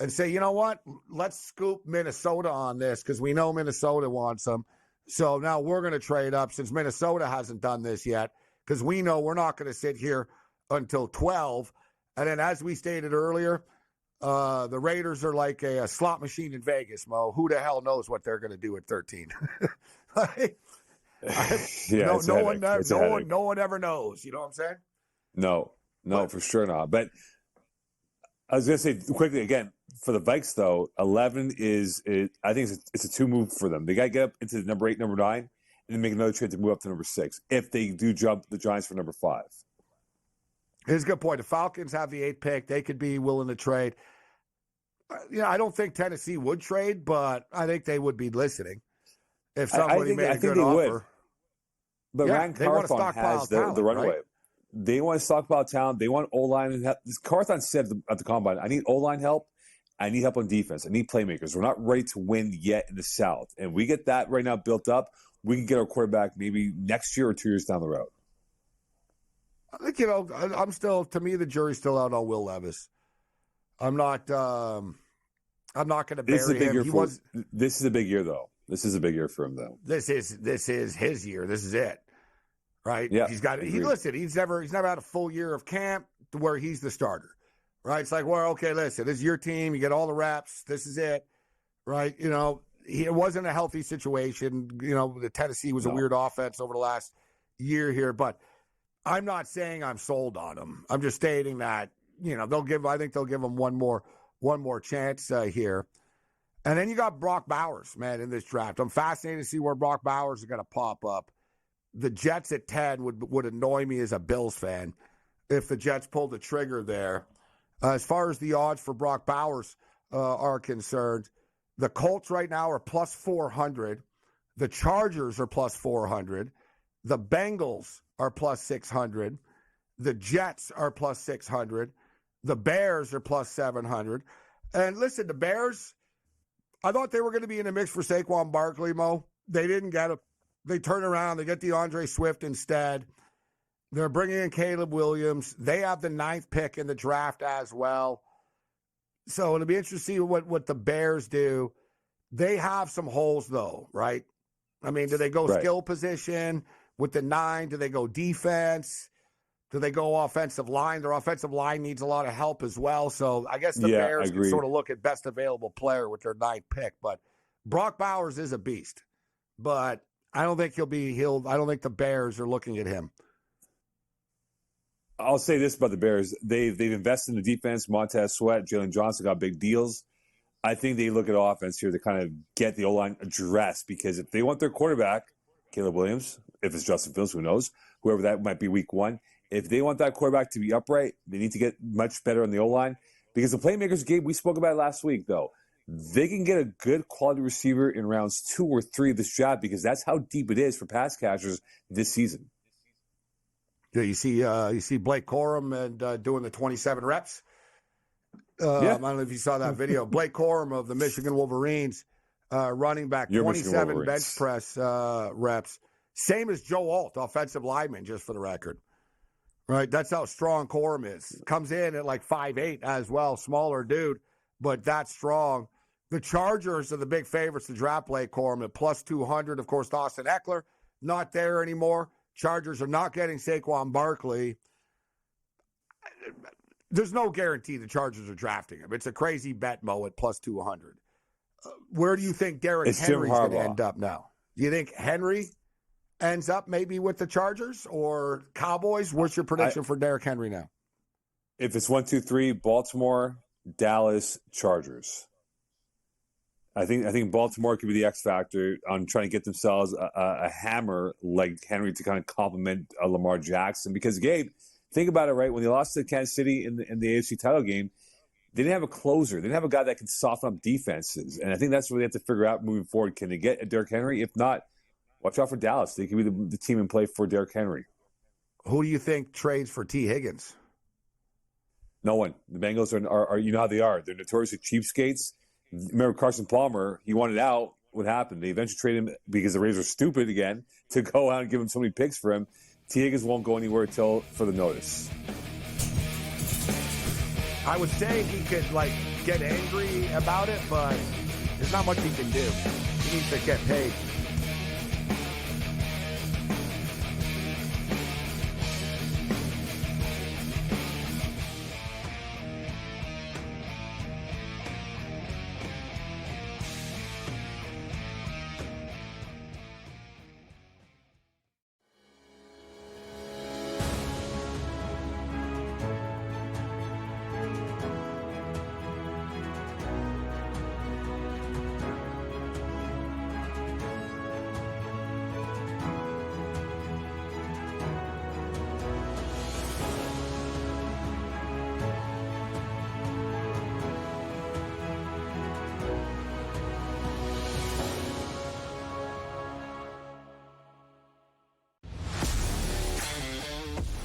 And say, you know what? Let's scoop Minnesota on this because we know Minnesota wants them. So now we're going to trade up since Minnesota hasn't done this yet because we know we're not going to sit here until 12. And then as we stated earlier, the Raiders are like a slot machine in Vegas, Mo. Who the hell knows what they're going to do at 13? No one ever knows. You know what I'm saying? No, for sure not. But I was going to say quickly again, for the Vikes, though, 11 I think it's a 2 move for them. They got to get up into number 8, number 9, and then make another trade to move up to number 6 if they do jump the Giants for number 5. Here's a good point. The Falcons have the 8th pick. They could be willing to trade. I don't think Tennessee would trade, but I think they would be listening if somebody made a good offer. Would. But Ryan Carthon has the runway. Right? They want to stockpile talent. They want O-line. Carthon said at the Combine, I need O-line help. I need help on defense. I need playmakers. We're not ready to win yet in the South. And we get that right now built up. We can get our quarterback maybe next year or 2 years down the road. I think, I'm still, to me, the jury's still out on Will Levis. I'm not going to bury him. This is a big year, though. This is a big year for him, though. This is his year. This is it. Right? Yeah. He's never had a full year of camp to where he's the starter. Right? It's like, well, okay, listen, this is your team. You get all the reps. This is it. Right? It wasn't a healthy situation. The Tennessee was a weird offense over the last year here, but I'm not saying I'm sold on him. I'm just stating that, I think they'll give him one more chance here. And then you got Brock Bowers, man, in this draft. I'm fascinated to see where Brock Bowers is going to pop up. The Jets at 10 would annoy me as a Bills fan if the Jets pulled the trigger there. As far as the odds for Brock Bowers are concerned, the Colts right now are plus 400. The Chargers are plus 400. The Bengals are plus 600. The Jets are plus 600. The Bears are plus 700. And listen, the Bears, I thought they were going to be in the mix for Saquon Barkley, Mo. They didn't get it. They turn around. They get DeAndre Swift instead. They're bringing in Caleb Williams. They have the 9th pick in the draft as well. So it'll be interesting to see what the Bears do. They have some holes, though, right? I mean, do they go skill position with the 9? Do they go defense? Do they go offensive line? Their offensive line needs a lot of help as well. So I guess the Bears can sort of look at best available player with their 9th pick. But Brock Bowers is a beast. But I don't think I don't think the Bears are looking at him. I'll say this about the Bears. They've invested in the defense. Montez Sweat, Jalen Johnson got big deals. I think they look at offense here to kind of get the O-line addressed, because if they want their quarterback, Caleb Williams, if it's Justin Fields, who knows, whoever that might be week 1, if they want that quarterback to be upright, they need to get much better on the O-line, because the playmakers, Gabe, we spoke about last week, though. They can get a good quality receiver in rounds 2 or 3 of this draft, because that's how deep it is for pass catchers this season. Yeah, you see Blake Corum and doing the 27 reps. I don't know if you saw that video. Blake Corum of the Michigan Wolverines, running back, 27 bench press reps. Same as Joe Alt, offensive lineman, just for the record. Right, that's how strong Corum is. Comes in at like 5'8" as well, smaller dude, but that's strong. The Chargers are the big favorites to draft Blake Corum at plus 200. Of course, Austin Eckler, not there anymore. Chargers are not getting Saquon Barkley. There's no guarantee the Chargers are drafting him. It's a crazy bet, Mo, at plus 200. Where do you think Derrick Henry's going to end up now? Do you think Henry ends up maybe with the Chargers or Cowboys? What's your prediction for Derrick Henry now? If it's 1, 2, 3, Baltimore, Dallas, Chargers. I think Baltimore could be the X factor on trying to get themselves a hammer like Henry to kind of complement Lamar Jackson. Because, Gabe, think about it, right? When they lost to Kansas City in the AFC title game, they didn't have a closer. They didn't have a guy that can soften up defenses. And I think that's what they have to figure out moving forward. Can they get a Derrick Henry? If not, watch out for Dallas. They could be the team in play for Derrick Henry. Who do you think trades for T. Higgins? No one. The Bengals are you know how they are. They're notoriously cheapskates. Remember Carson Palmer, he wanted out. What happened? They eventually traded him because the Raiders were stupid again to go out and give him so many picks for him. T. Higgins won't go anywhere until for the notice. I would say he could, get angry about it, but there's not much he can do. He needs to get paid.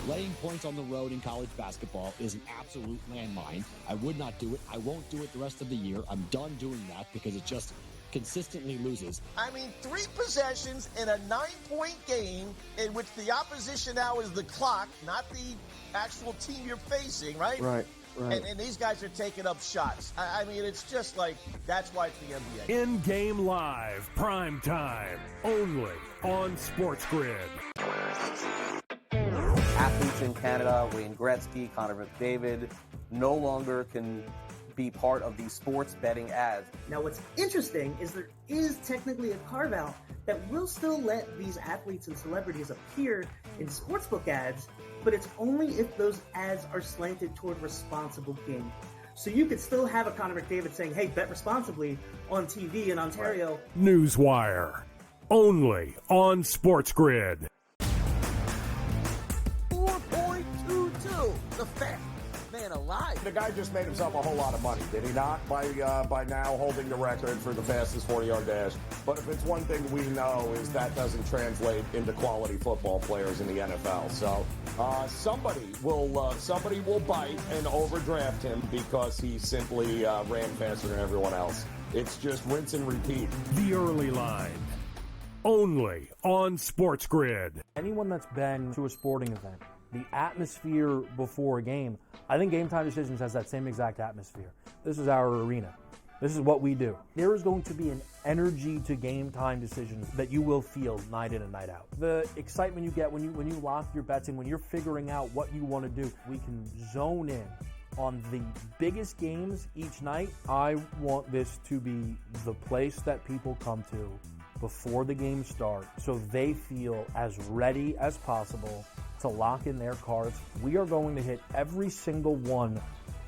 Laying points on the road in college basketball is an absolute landmine. I would not do it. I won't do it the rest of the year. I'm done doing that because it just consistently loses. I mean, 3 possessions in a 9-point game in which the opposition now is the clock, not the actual team you're facing, right? Right. And these guys are taking up shots. I mean, it's just like, that's why it's the NBA. In-game live, prime time, only on SportsGrid. Athletes in Canada, Wayne Gretzky, Connor McDavid, no longer can be part of these sports betting ads. Now, what's interesting is there is technically a carve-out that will still let these athletes and celebrities appear in sportsbook ads, but it's only if those ads are slanted toward responsible gaming. So you could still have a Connor McDavid saying, hey, bet responsibly on TV in Ontario. Newswire. Only on SportsGrid. 4.22. The fast man alive. The guy just made himself a whole lot of money, did he not? By now holding the record for the fastest 40-yard dash. But if it's one thing we know is that doesn't translate into quality football players in the NFL. So somebody will bite and overdraft him because he simply ran faster than everyone else. It's just rinse and repeat. The Early Line. Only on SportsGrid. Anyone that's been to a sporting event, the atmosphere before a game, I think Game Time Decisions has that same exact atmosphere. This is our arena. This is what we do. There is going to be an energy to Game Time Decisions that you will feel night in and night out. The excitement you get when you lock your bets in, when you're figuring out what you want to do, we can zone in on the biggest games each night. I want this to be the place that people come to before the game starts so they feel as ready as possible to lock in their cards. We are going to hit every single one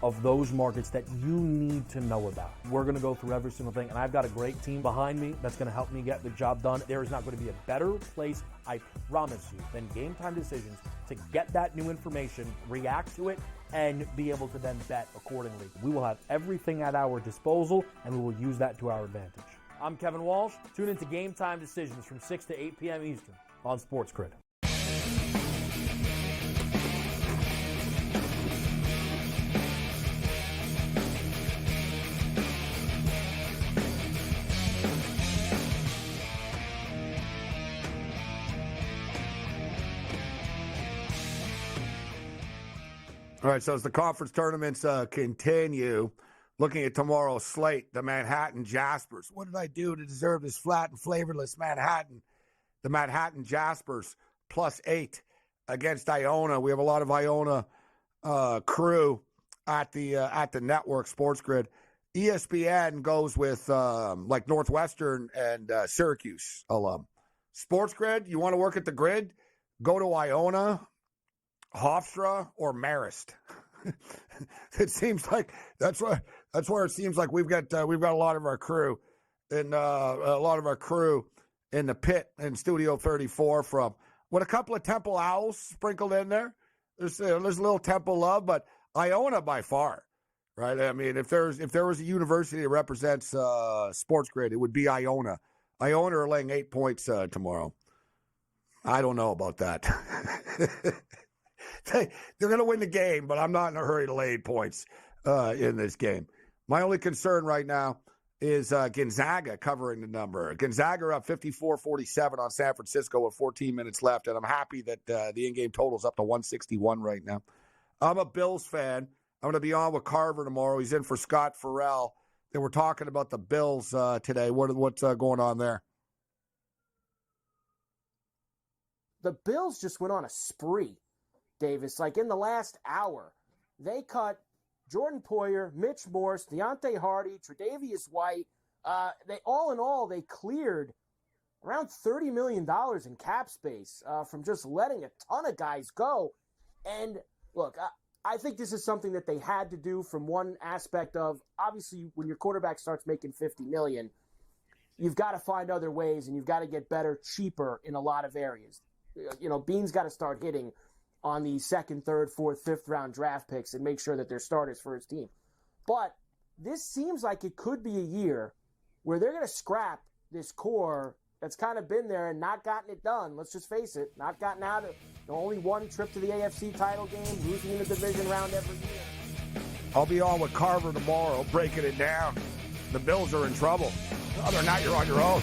of those markets that you need to know about. We're going to go through every single thing, and I've got a great team behind me that's going to help me get the job done. There is not going to be a better place, I promise you, than Game Time Decisions to get that new information, react to it, and be able to then bet accordingly. We will have everything at our disposal, and we will use that to our advantage. I'm Kevin Walsh. Tune into Game Time Decisions from 6 to 8 p.m. Eastern on SportsGrid. All right, so as the conference tournaments continue, looking at tomorrow's slate, the Manhattan Jaspers. What did I do to deserve this flat and flavorless Manhattan? The Manhattan Jaspers +8 against Iona. We have a lot of Iona crew at the network, SportsGrid. ESPN goes with like Northwestern and Syracuse alum. SportsGrid, you want to work at the grid? Go to Iona, Hofstra, or Marist. It seems like that's where it seems like we've got a lot of our crew in the pit in Studio 34 from with a couple of Temple Owls sprinkled in there. There's a little Temple love, but Iona by far, right? I mean, if there was a university that represents SportsGrid, it would be Iona. Iona are laying 8 points tomorrow. I don't know about that. They're going to win the game, but I'm not in a hurry to lay 8 points in this game. My only concern right now is Gonzaga covering the number. Gonzaga are up 54-47 on San Francisco with 14 minutes left, and I'm happy that the in-game total's up to 161 right now. I'm a Bills fan. I'm going to be on with Carver tomorrow. He's in for Scott Farrell. They were talking about the Bills today. What's going on there? The Bills just went on a spree, Davis. Like in the last hour, they cut Jordan Poyer, Mitch Morse, Deontay Hardy, Tre'Davious White. They all cleared around $30 million in cap space from just letting a ton of guys go. And look, I think this is something that they had to do from one aspect of, obviously, when your quarterback starts making $50 million, you've got to find other ways and you've got to get better, cheaper in a lot of areas. You know, Bean's got to start hitting on the second, third, fourth, fifth round draft picks and make sure that they're starters for his team. But this seems like it could be a year where they're going to scrap this core that's kind of been there and not gotten it done. Let's just face it, not gotten out of only one trip to the AFC title game, losing in the division round every year. I'll be on with Carver tomorrow, breaking it down. The Bills are in trouble. Other than that, you're on your own.